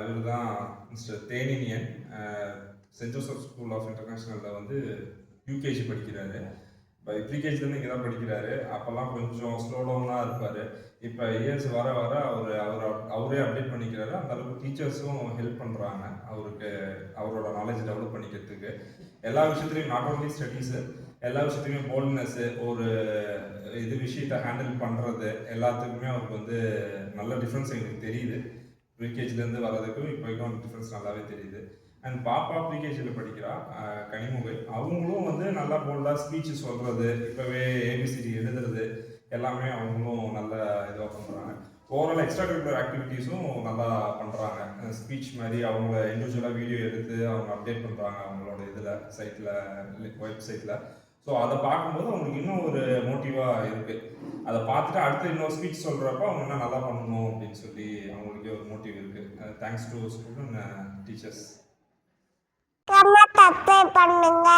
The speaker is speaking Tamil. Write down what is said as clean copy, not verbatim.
இவர் தான் mister Theniniyan. Saint Joseph school of இன்டர்நேஷ்னலில் வந்து யூகேஜி படிக்கிறாரு. இப்போ ப்ரீகேஜிலேருந்து இங்கே தான் படிக்கிறாரு. அப்போல்லாம் கொஞ்சம் ஸ்லோடவுனாக இருப்பார். இப்போ இயர்ஸ் வர வர அவரே அப்டேட் பண்ணிக்கிறாரு. அந்த அளவுக்கு டீச்சர்ஸும் ஹெல்ப் பண்ணுறாங்க அவருக்கு, அவரோட நாலேஜ் டெவலப் பண்ணிக்கிறதுக்கு. எல்லா விஷயத்துலையும் நாட் ஓன்லி ஸ்டடீஸு, எல்லா விஷயத்துலையுமே போல்ட்னஸ்ஸு, ஒரு விஷயத்தை ஹேண்டில் பண்ணுறது, எல்லாத்துக்குமே அவருக்கு வந்து நல்ல டிஃப்ரென்ஸ் எங்களுக்கு தெரியுது. ப்ரீகேஜிலேருந்து வர்றதுக்கும் இப்போக்கும் டிஃப்ரென்ஸ் நல்லாவே தெரியுது. அண்ட் பாப்பா ப்ரீகேஜியில் படிக்கிறா, கனிமுகை. அவங்களும் வந்து நல்லா போல்டாக ஸ்பீச் சொல்கிறது, இப்போவே ஏபிசிடி எழுதுறது எல்லாமே அவங்களும் நல்ல இதுவாக பண்ணுறாங்க. ஓவரால் எக்ஸ்ட்ரா கரிக்குலர் ஆக்டிவிட்டீஸும் நல்லா பண்ணுறாங்க. ஸ்பீச் மாதிரி அவங்க இண்டிவிஜுவலாக வீடியோ எடுத்து அவங்க அப்டேட் பண்ணுறாங்க அவங்களோட இதில் சைட்டில், வெப்சைட்டில். ஸோ அதை பார்க்கும்போது அவங்களுக்கு இன்னும் ஒரு மோட்டிவாக இருக்குது. அதை பார்த்துட்டு அடுத்து இன்னொரு ஸ்பீச் சொல்கிறப்ப அவங்க இன்னும் நல்லா பண்ணணும் அப்படின்னு சொல்லி அவங்களுக்கே ஒரு மோட்டிவ் இருக்குது. Thanks to school and teachers. Subscribe பண்ணுங்க.